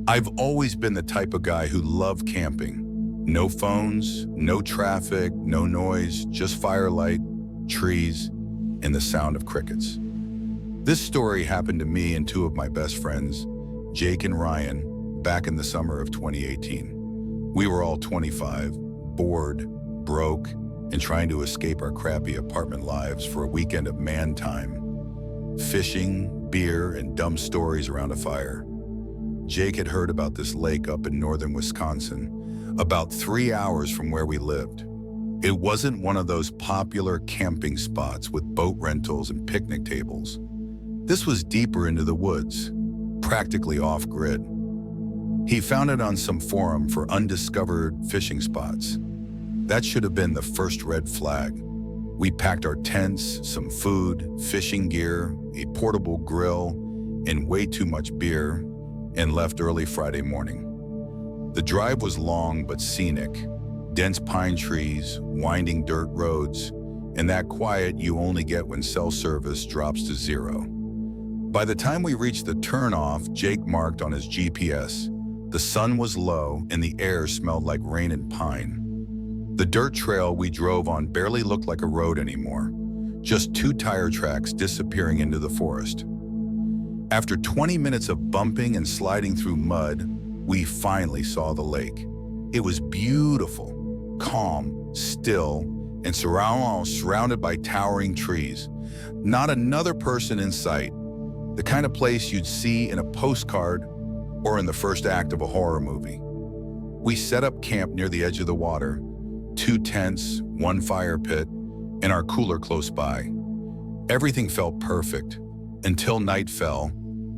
I've always been the type of guy who loved camping. No phones, no traffic, no noise, just firelight, trees, and the sound of crickets. This story happened to me and two of my best friends, Jake and Ryan, back in the summer of 2018. We were all 25, bored, broke, and trying to escape our crappy apartment lives for a weekend of man time. Fishing, beer, and dumb stories around a fire. Jake had heard about this lake up in northern Wisconsin, about 3 hours from where we lived. It wasn't one of those popular camping spots with boat rentals and picnic tables. This was deeper into the woods, practically off-grid. He found it on some forum for undiscovered fishing spots. That should have been the first red flag. We packed our tents, some food, fishing gear, a portable grill, and way too much beer, and left early Friday morning. The drive was long but scenic. Dense pine trees, winding dirt roads, and that quiet you only get when cell service drops to zero. By the time we reached the turnoff Jake marked on his GPS, the sun was low and the air smelled like rain and pine. The dirt trail we drove on barely looked like a road anymore, just 2 tire tracks disappearing into the forest. After 20 minutes of bumping and sliding through mud, we finally saw the lake. It was beautiful, calm, still, and surrounded by towering trees. Not another person in sight, the kind of place you'd see in a postcard or in the first act of a horror movie. We set up camp near the edge of the water, 2 tents, 1 fire pit, and our cooler close by. Everything felt perfect until night fell.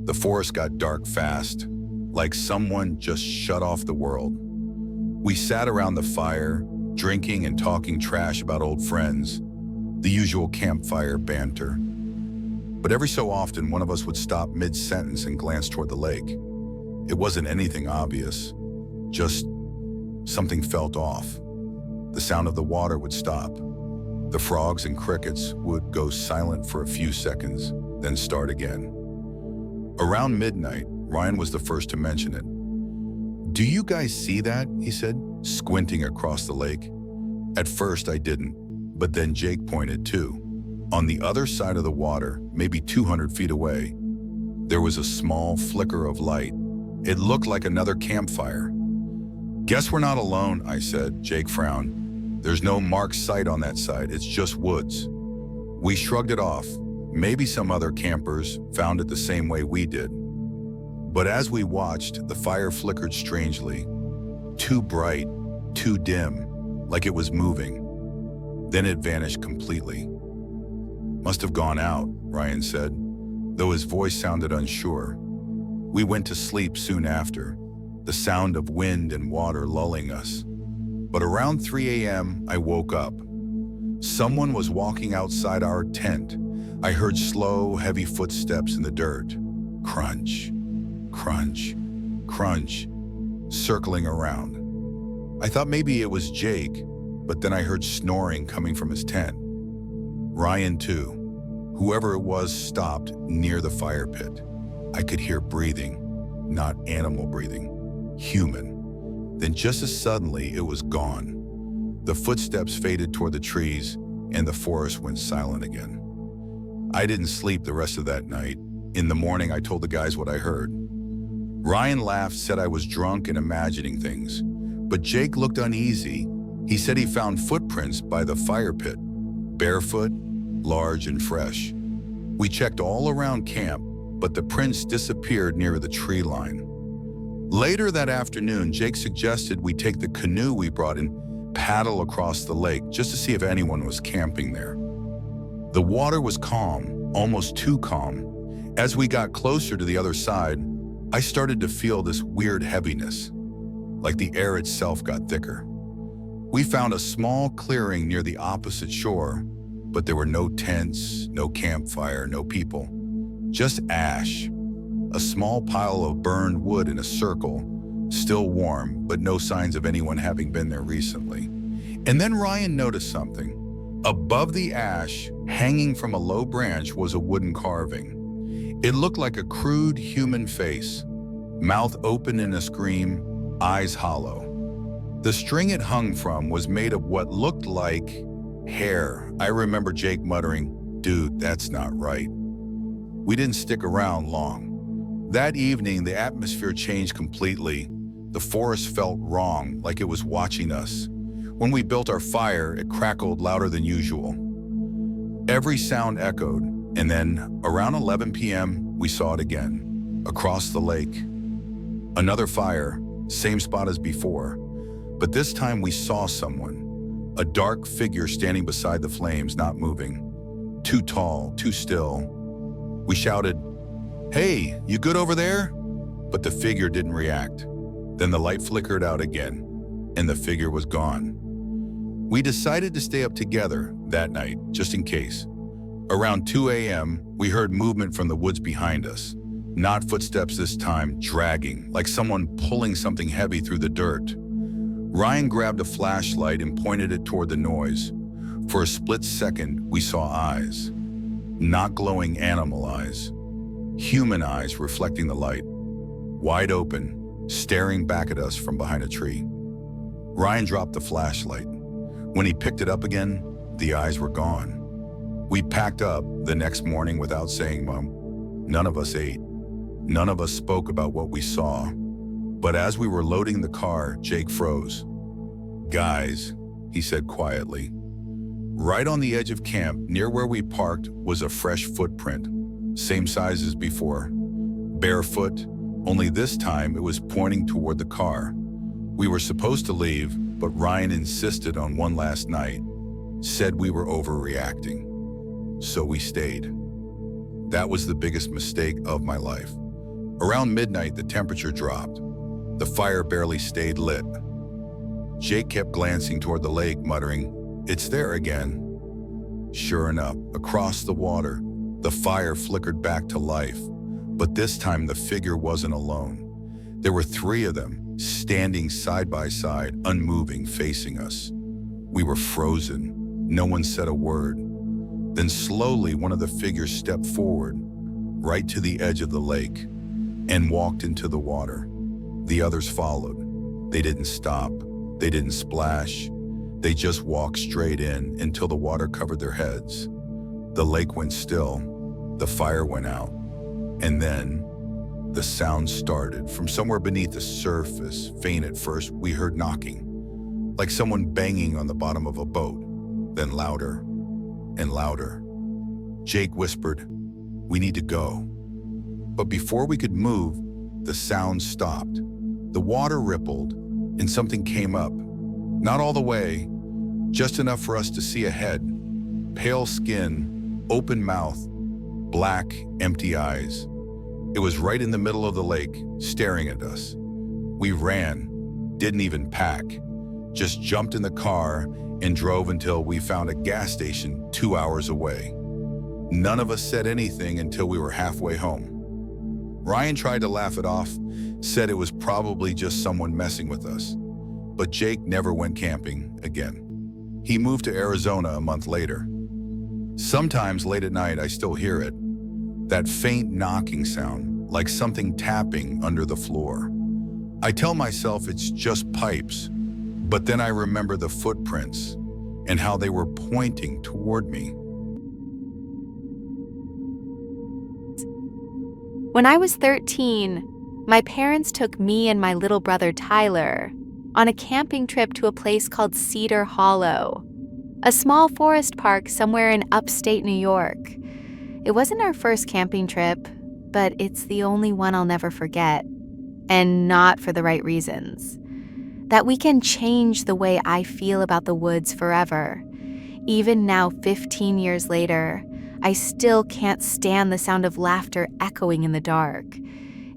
The forest got dark fast, like someone just shut off the world. We sat around the fire, drinking and talking trash about old friends, the usual campfire banter. But every so often, one of us would stop mid-sentence and glance toward the lake. It wasn't anything obvious, just something felt off. The sound of the water would stop. The frogs and crickets would go silent for a few seconds, then start again. Around midnight, Ryan was the first to mention it. "Do you guys see that?" he said, squinting across the lake. At first I didn't, but then Jake pointed too. On the other side of the water, maybe 200 feet away, there was a small flicker of light. It looked like another campfire. "Guess we're not alone," I said. Jake frowned. "There's no marked site on that side, it's just woods." We shrugged it off. Maybe some other campers found it the same way we did. But as we watched, the fire flickered strangely. Too bright, too dim, like it was moving. Then it vanished completely. "Must have gone out," Ryan said, though his voice sounded unsure. We went to sleep soon after, the sound of wind and water lulling us. But around 3 a.m., I woke up. Someone was walking outside our tent. I heard slow, heavy footsteps in the dirt. Crunch, crunch, crunch, circling around. I thought maybe it was Jake, but then I heard snoring coming from his tent. Ryan too. Whoever it was stopped near the fire pit. I could hear breathing, not animal breathing, human. Then just as suddenly, it was gone. The footsteps faded toward the trees, and the forest went silent again. I didn't sleep the rest of that night. In the morning, I told the guys what I heard. Ryan laughed, said I was drunk and imagining things. But Jake looked uneasy. He said he found footprints by the fire pit, barefoot, large and fresh. We checked all around camp, but the prints disappeared near the tree line. Later that afternoon, Jake suggested we take the canoe we brought and paddle across the lake just to see if anyone was camping there. The water was calm, almost too calm. As we got closer to the other side, I started to feel this weird heaviness, like the air itself got thicker. We found a small clearing near the opposite shore, but there were no tents, no campfire, no people. Just ash, a small pile of burned wood in a circle, still warm, but no signs of anyone having been there recently. And then Ryan noticed something. Above the ash, hanging from a low branch, was a wooden carving. It looked like a crude human face, Mouth open in a scream, eyes hollow. The string it hung from was made of what looked like hair. I remember Jake muttering, "Dude, that's not right." We didn't stick around long. That evening, the atmosphere changed completely. The forest felt wrong, like it was watching us. When we built our fire, it crackled louder than usual. Every sound echoed, and then, around 11 p.m., we saw it again, across the lake. Another fire, same spot as before, but this time we saw someone, a dark figure standing beside the flames, not moving. Too tall, too still. We shouted, "Hey, you good over there?" But the figure didn't react. Then the light flickered out again, and the figure was gone. We decided to stay up together that night, just in case. Around 2 a.m., we heard movement from the woods behind us. Not footsteps this time, dragging, like someone pulling something heavy through the dirt. Ryan grabbed a flashlight and pointed it toward the noise. For a split second, we saw eyes. Not glowing animal eyes. Human eyes reflecting the light. Wide open, staring back at us from behind a tree. Ryan dropped the flashlight. When he picked it up again, the eyes were gone. We packed up the next morning without saying, "Mom." None of us ate. None of us spoke about what we saw. But as we were loading the car, Jake froze. "Guys," he said quietly. Right on the edge of camp, near where we parked, was a fresh footprint. Same size as before. Barefoot, only this time it was pointing toward the car. We were supposed to leave, but Ryan insisted on one last night. Said we were overreacting. So we stayed. That was the biggest mistake of my life. Around midnight, the temperature dropped. The fire barely stayed lit. Jake kept glancing toward the lake, muttering, "It's there again." Sure enough, across the water, the fire flickered back to life. But this time the figure wasn't alone. There were 3 of them, standing side by side, unmoving, facing us. We were frozen. No one said a word. Then slowly one of the figures stepped forward, right to the edge of the lake, and walked into the water. The others followed. They didn't stop. They didn't splash. They just walked straight in until the water covered their heads. The lake went still. The fire went out. And then the sound started from somewhere beneath the surface. Faint at first, we heard knocking, like someone banging on the bottom of a boat. Then louder and louder. Jake whispered, "We need to go." But before we could move, the sound stopped. The water rippled and something came up. Not all the way, just enough for us to see a head. Pale skin, open mouth, black, empty eyes. It was right in the middle of the lake, staring at us. We ran, didn't even pack, just jumped in the car and drove until we found a gas station 2 hours away. None of us said anything until we were halfway home. Ryan tried to laugh it off, said it was probably just someone messing with us. But Jake never went camping again. He moved to Arizona a month later. Sometimes late at night I still hear it, that faint knocking sound, like something tapping under the floor. I tell myself it's just pipes, but then I remember the footprints and how they were pointing toward me. When I was 13, my parents took me and my little brother Tyler on a camping trip to a place called Cedar Hollow, a small forest park somewhere in upstate New York. It wasn't our first camping trip, but it's the only one I'll never forget, and not for the right reasons. That weekend changed the way I feel about the woods forever. Even now, 15 years later, I still can't stand the sound of laughter echoing in the dark.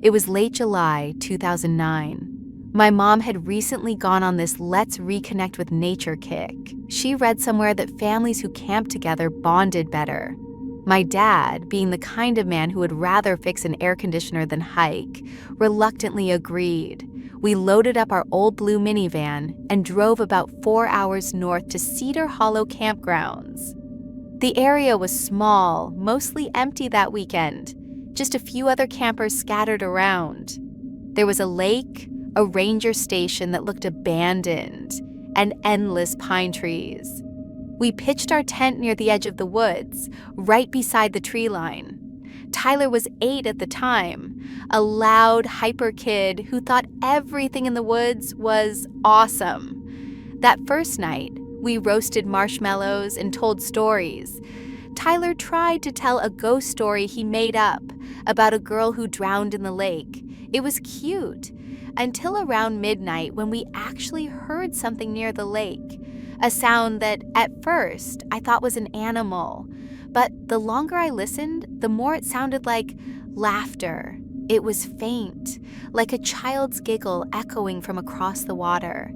It was late July 2009. My mom had recently gone on this let's reconnect with nature kick. She read somewhere that families who camp together bonded better. My dad, being the kind of man who would rather fix an air conditioner than hike, reluctantly agreed. We loaded up our old blue minivan and drove about 4 hours north to Cedar Hollow campgrounds. The area was small, mostly empty that weekend, just a few other campers scattered around. There was a lake, a ranger station that looked abandoned, and endless pine trees. We pitched our tent near the edge of the woods, right beside the tree line. Tyler was 8 at the time, a loud, hyper kid who thought everything in the woods was awesome. That first night, we roasted marshmallows and told stories. Tyler tried to tell a ghost story he made up about a girl who drowned in the lake. It was cute, until around midnight when we actually heard something near the lake, a sound that at first I thought was an animal. But the longer I listened, the more it sounded like laughter. It was faint, like a child's giggle echoing from across the water.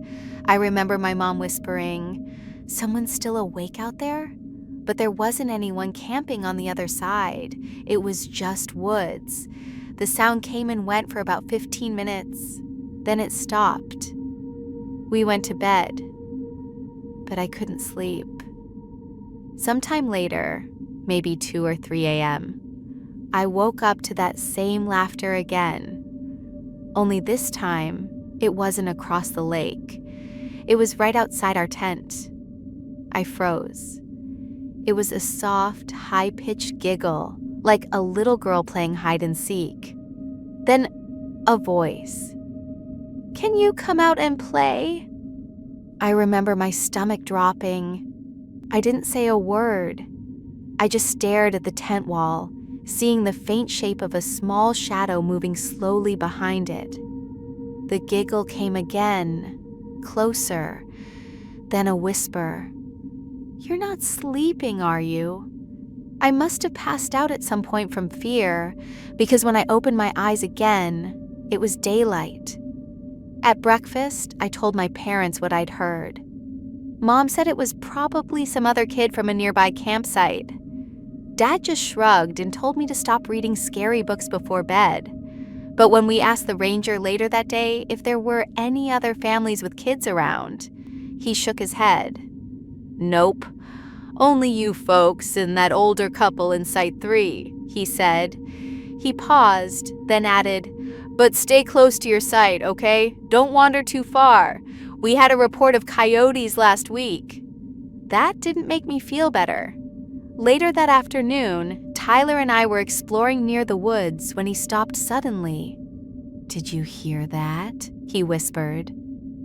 I remember my mom whispering, "Someone's still awake out there?" But there wasn't anyone camping on the other side. It was just woods. The sound came and went for about 15 minutes. Then it stopped. We went to bed, but I couldn't sleep. Sometime later, maybe 2 or 3 a.m., I woke up to that same laughter again. Only this time, it wasn't across the lake. It was right outside our tent. I froze. It was a soft, high-pitched giggle, like a little girl playing hide and seek. Then a voice. "Can you come out and play?" I remember my stomach dropping. I didn't say a word. I just stared at the tent wall, seeing the faint shape of a small shadow moving slowly behind it. The giggle came again, closer, then a whisper. "You're not sleeping, are you?" I must have passed out at some point from fear, because when I opened my eyes again, it was daylight. At breakfast, I told my parents what I'd heard. Mom said it was probably some other kid from a nearby campsite. Dad just shrugged and told me to stop reading scary books before bed. But when we asked the ranger later that day if there were any other families with kids around, he shook his head. "Nope. Only you folks and that older couple in Site 3, he said. He paused, then added, "But stay close to your site, okay? Don't wander too far. We had a report of coyotes last week." That didn't make me feel better. Later that afternoon, Tyler and I were exploring near the woods when he stopped suddenly. "Did you hear that?" he whispered.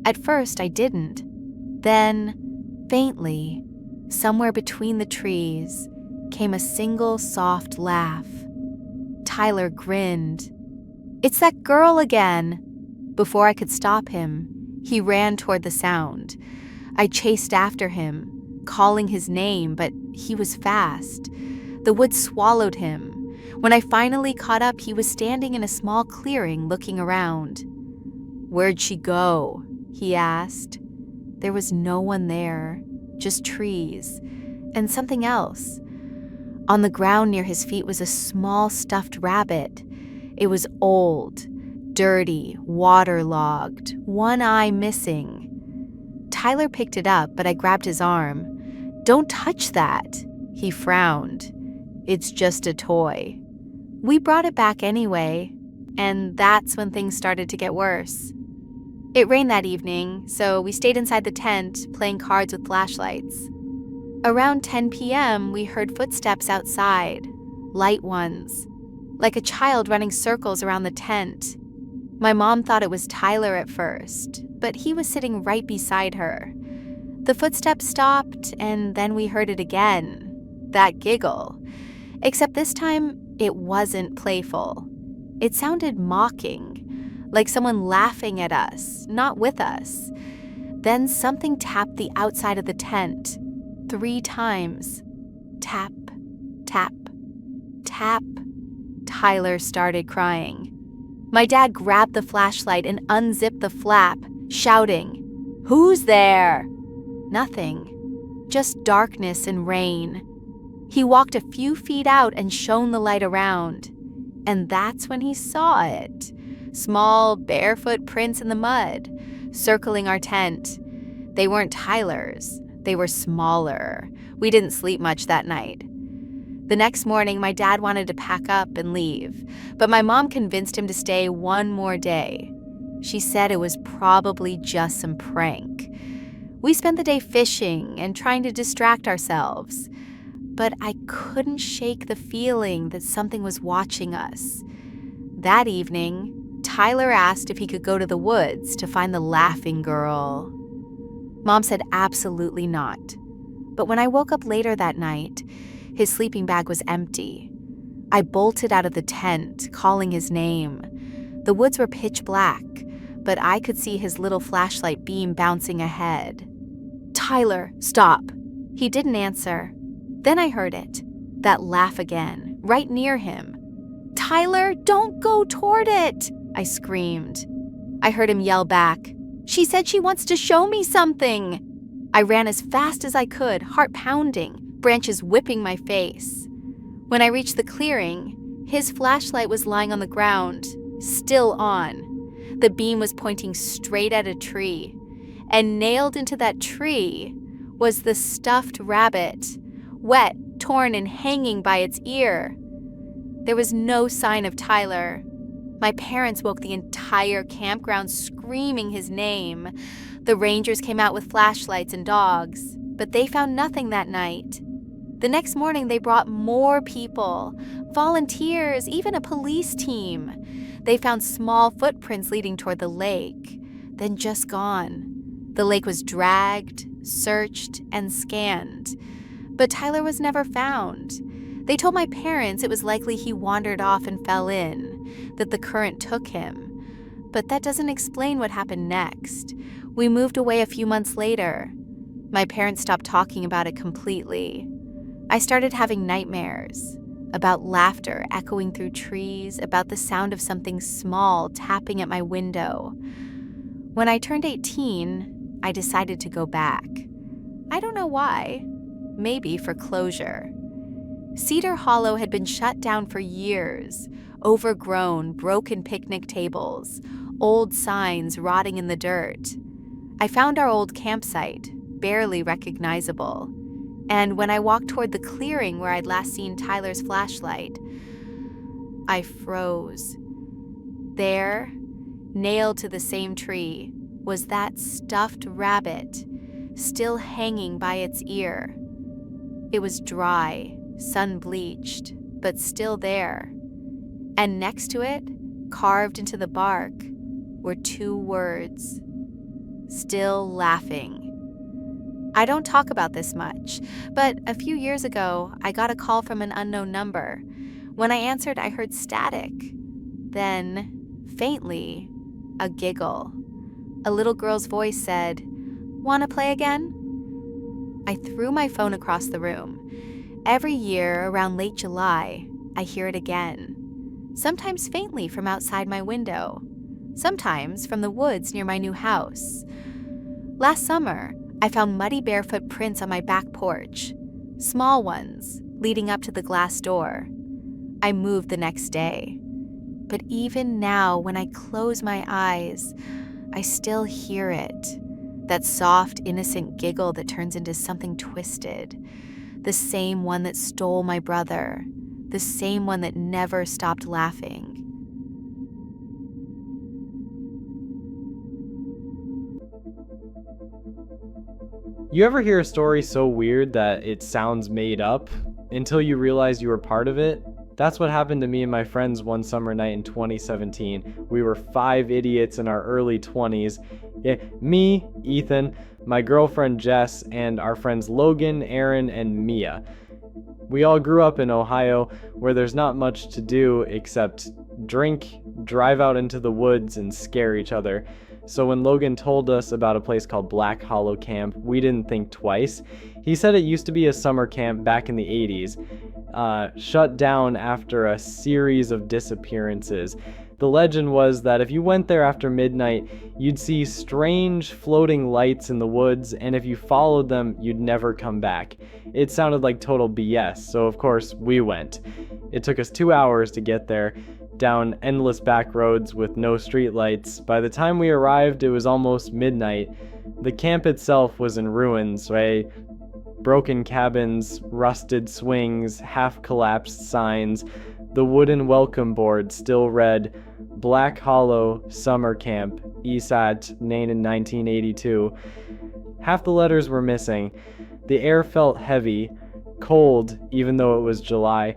At first, I didn't. Then, faintly, somewhere between the trees, came a single soft laugh. Tyler grinned. "It's that girl again." Before I could stop him, he ran toward the sound. I chased after him, calling his name, but he was fast. The woods swallowed him. When I finally caught up, he was standing in a small clearing looking around. "Where'd she go?" he asked. There was no one there, just trees, and something else. On the ground near his feet was a small stuffed rabbit. It was old, dirty, waterlogged, one eye missing. Tyler picked it up, but I grabbed his arm. "Don't touch that," he frowned. "It's just a toy." We brought it back anyway, and that's when things started to get worse. It rained that evening, so we stayed inside the tent, playing cards with flashlights. Around 10 p.m., we heard footsteps outside, light ones, like a child running circles around the tent. My mom thought it was Tyler at first, but he was sitting right beside her. The footsteps stopped, and then we heard it again, that giggle. Except this time, it wasn't playful. It sounded mocking, like someone laughing at us, not with us. Then something tapped the outside of the tent 3 times. Tap, tap, tap. Tyler started crying. My dad grabbed the flashlight and unzipped the flap, shouting, "Who's there?" Nothing, just darkness and rain. He walked a few feet out and shone the light around. And that's when he saw it. Small, barefoot prints in the mud, circling our tent. They weren't Tyler's. They were smaller. We didn't sleep much that night. The next morning, my dad wanted to pack up and leave, but my mom convinced him to stay one more day. She said it was probably just some prank. We spent the day fishing and trying to distract ourselves, but I couldn't shake the feeling that something was watching us. That evening, Tyler asked if he could go to the woods to find the laughing girl. Mom said absolutely not. But when I woke up later that night, his sleeping bag was empty. I bolted out of the tent, calling his name. The woods were pitch black, but I could see his little flashlight beam bouncing ahead. "Tyler, stop." He didn't answer. Then I heard it, that laugh again, right near him. "Tyler, don't go toward it," I screamed. I heard him yell back, "She said she wants to show me something." I ran as fast as I could, heart pounding, branches whipping my face. When I reached the clearing, his flashlight was lying on the ground, still on. The beam was pointing straight at a tree, and nailed into that tree was the stuffed rabbit, wet, torn, and hanging by its ear. There was no sign of Tyler. My parents woke the entire campground screaming his name. The rangers came out with flashlights and dogs, but they found nothing that night. The next morning, they brought more people, volunteers, even a police team. They found small footprints leading toward the lake, then just gone. The lake was dragged, searched, and scanned. But Tyler was never found. They told my parents it was likely he wandered off and fell in, that the current took him. But that doesn't explain what happened next. We moved away a few months later. My parents stopped talking about it completely. I started having nightmares about laughter echoing through trees, about the sound of something small tapping at my window. When I turned 18, I decided to go back. I don't know why. Maybe for closure. Cedar Hollow had been shut down for years. Overgrown, broken picnic tables, old signs rotting in the dirt. I found our old campsite, barely recognizable. And when I walked toward the clearing where I'd last seen Tyler's flashlight, I froze. There, nailed to the same tree, was that stuffed rabbit, still hanging by its ear. It was dry, sun-bleached, but still there. And next to it, carved into the bark, were 2 words: still laughing. I don't talk about this much, but a few years ago, I got a call from an unknown number. When I answered, I heard static. Then, faintly, a giggle. A little girl's voice said, "Wanna play again?" I threw my phone across the room. Every year, around late July, I hear it again. Sometimes faintly from outside my window. Sometimes from the woods near my new house. Last summer, I found muddy barefoot prints on my back porch. Small ones, leading up to the glass door. I moved the next day. But even now, when I close my eyes, I still hear it. That soft, innocent giggle that turns into something twisted. The same one that stole my brother. The same one that never stopped laughing. You ever hear a story so weird that it sounds made up until you realize you were part of it? That's what happened to me and my friends one summer night in 2017. We were 5 idiots in our early 20s. Me, Ethan, my girlfriend Jess, and our friends Logan, Aaron, and Mia. We all grew up in Ohio, where there's not much to do except drink, drive out into the woods, and scare each other. So when Logan told us about a place called Black Hollow Camp, we didn't think twice. He said it used to be a summer camp back in the 80s, shut down after a series of disappearances. The legend was that if you went there after midnight, you'd see strange floating lights in the woods, and if you followed them, you'd never come back. It sounded like total BS, so of course we went. It took us 2 hours to get there, down endless back roads with no street lights. By the time we arrived, it was almost midnight. The camp itself was in ruins, right? Broken cabins, rusted swings, half-collapsed signs. The wooden welcome board still read, Black Hollow Summer Camp, ESAT, named in 1982. Half the letters were missing. The air felt heavy, cold, even though it was July.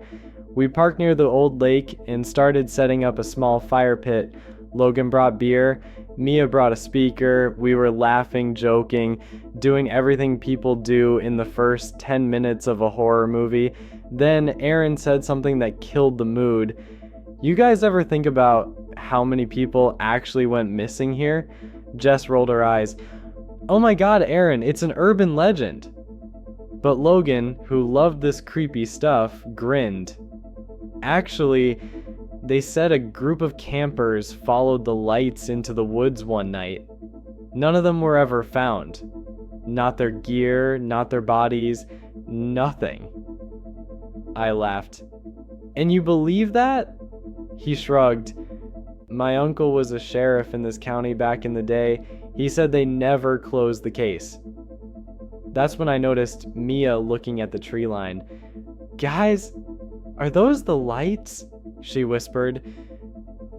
We parked near the old lake and started setting up a small fire pit. Logan brought beer. Mia brought a speaker. We were laughing, joking, doing everything people do in the first 10 minutes of a horror movie. Then Aaron said something that killed the mood. You guys ever think about how many people actually went missing here? Jess rolled her eyes. Oh my god, Aaron, it's an urban legend. But Logan, who loved this creepy stuff, grinned. Actually, they said a group of campers followed the lights into the woods one night. None of them were ever found. Not their gear, not their bodies, nothing. I laughed. And you believe that? He shrugged. My uncle was a sheriff in this county back in the day. He said they never closed the case. That's when I noticed Mia looking at the tree line. Guys, are those the lights? She whispered.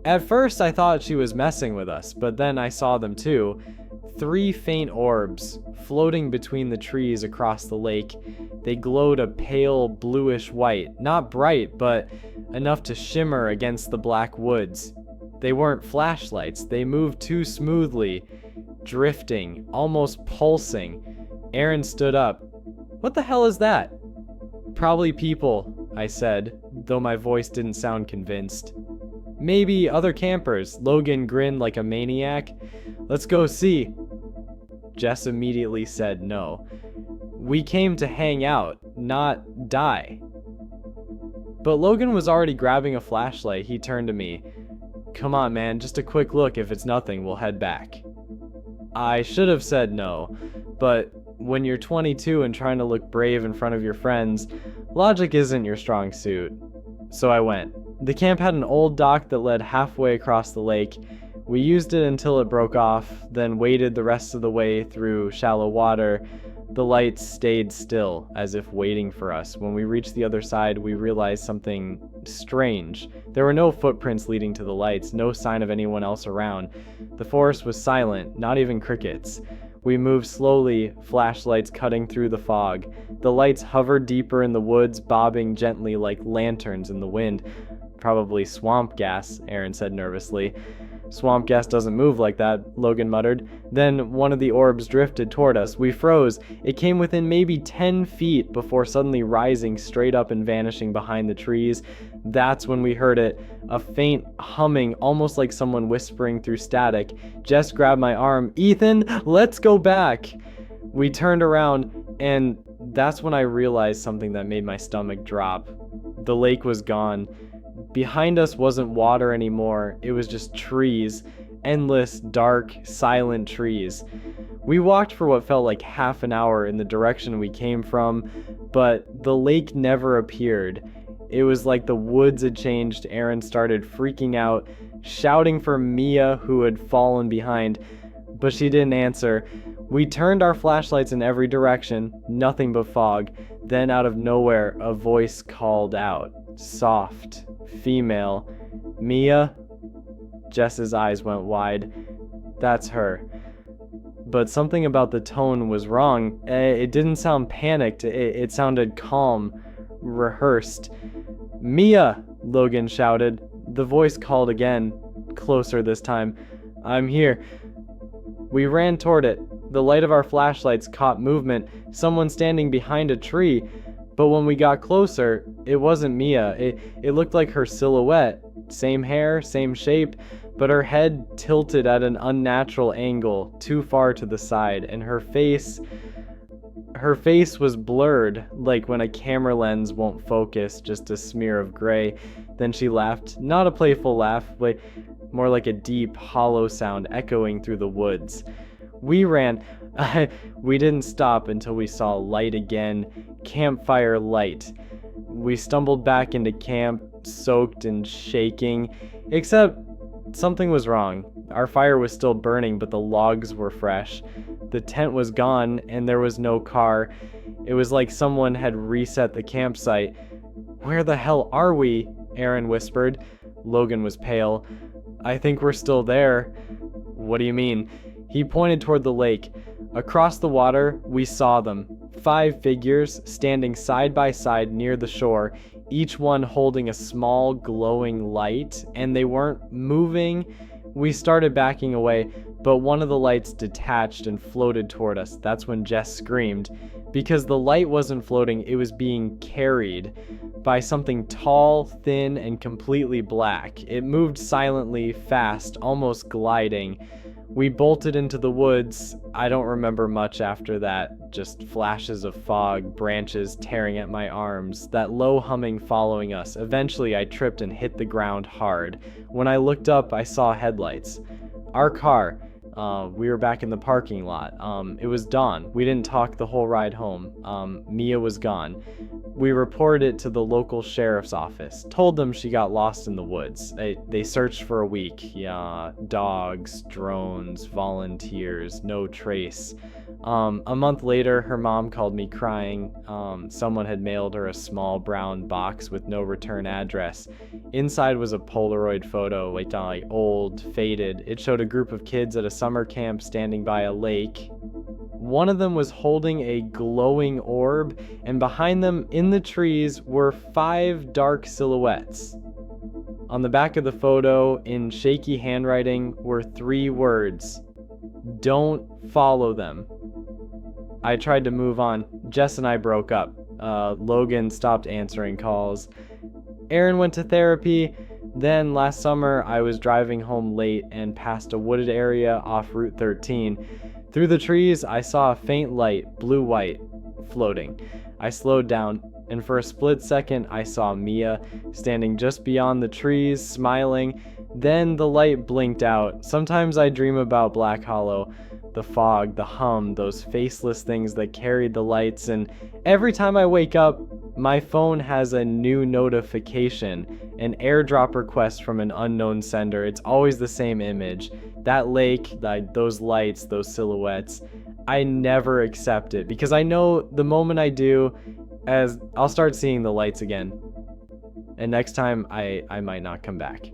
At first I thought she was messing with us, but then I saw them too. 3 faint orbs floating between the trees across the lake. They glowed a pale bluish white, not bright, but enough to shimmer against the black woods. They weren't flashlights, they moved too smoothly, drifting, almost pulsing. Aaron stood up. What the hell is that? Probably people, I said, though my voice didn't sound convinced. Maybe other campers. Logan grinned like a maniac. Let's go see. Jess immediately said no. We came to hang out, not die. But Logan was already grabbing a flashlight. He turned to me. Come on, man, just a quick look. If it's nothing, we'll head back. I should have said no, but when you're 22 and trying to look brave in front of your friends, logic isn't your strong suit. So I went. The camp had an old dock that led halfway across the lake. We used it until it broke off, then waded the rest of the way through shallow water. The lights stayed still, as if waiting for us. When we reached the other side, we realized something strange. There were no footprints leading to the lights, no sign of anyone else around. The forest was silent, not even crickets. We moved slowly, flashlights cutting through the fog. The lights hovered deeper in the woods, bobbing gently like lanterns in the wind. Probably swamp gas, Aaron said nervously. Swamp gas doesn't move like that, Logan muttered. Then one of the orbs drifted toward us. We froze. It came within maybe 10 feet before suddenly rising straight up and vanishing behind the trees. That's when we heard it, a faint humming, almost like someone whispering through static. Jess grabbed my arm. Ethan, let's go back. We turned around, and that's when I realized something that made my stomach drop. The lake was gone. Behind us wasn't water anymore, it was just trees. Endless, dark, silent trees. We walked for what felt like half an hour in the direction we came from, but the lake never appeared. It was like the woods had changed. Aaron started freaking out, shouting for Mia, who had fallen behind, but she didn't answer. We turned our flashlights in every direction, nothing but fog. Then out of nowhere, a voice called out. Soft, female. Mia? Jess's eyes went wide. That's her. But something about the tone was wrong. It didn't sound panicked. It sounded calm, rehearsed. Mia! Logan shouted. The voice called again, closer this time. I'm here. We ran toward it. The light of our flashlights caught movement, someone standing behind a tree. But when we got closer, it wasn't Mia. It looked like her silhouette. Same hair, same shape, but her head tilted at an unnatural angle, too far to the side, and her face was blurred, like when a camera lens won't focus, just a smear of gray. Then she laughed, not a playful laugh, but more like a deep, hollow sound echoing through the woods. We ran. We didn't stop until we saw light again, campfire light. We stumbled back into camp, soaked and shaking, except something was wrong. Our fire was still burning, but the logs were fresh. The tent was gone, and there was no car. It was like someone had reset the campsite. "Where the hell are we?" Aaron whispered. Logan was pale. "I think we're still there." "What do you mean?" He pointed toward the lake. Across the water, we saw them. 5 figures standing side by side near the shore, each one holding a small glowing light, and they weren't moving. We started backing away, but one of the lights detached and floated toward us. That's when Jess screamed. Because the light wasn't floating, it was being carried by something tall, thin, and completely black. It moved silently, fast, almost gliding. We bolted into the woods. I don't remember much after that, just flashes of fog, branches tearing at my arms, that low humming following us. Eventually I tripped and hit the ground hard. When I looked up, I saw headlights. Our car. We were back in the parking lot. It was dawn. We didn't talk the whole ride home. Mia was gone. We reported it to the local sheriff's office. Told them she got lost in the woods. They searched for a week. Yeah, dogs, drones, volunteers, no trace. A month later, her mom called me crying. Someone had mailed her a small brown box with no return address. Inside was a Polaroid photo, like old, faded. It showed a group of kids at a summer camp standing by a lake. One of them was holding a glowing orb, and behind them in the trees were 5 dark silhouettes. On the back of the photo, in shaky handwriting, were 3 words: "Don't follow them." I tried to move on. Jess and I broke up. Logan stopped answering calls. Aaron went to therapy. Then last summer, I was driving home late and passed a wooded area off Route 13. Through the trees, I saw a faint light, blue-white, floating. I slowed down, and for a split second, I saw Mia standing just beyond the trees, smiling. Then the light blinked out. Sometimes I dream about Black Hollow, the fog, the hum, those faceless things that carried the lights, and every time I wake up, my phone has a new notification, an airdrop request from an unknown sender. It's always the same image. That lake, those lights, those silhouettes. I never accept it because I know the moment I do, as I'll start seeing the lights again. And next time I might not come back.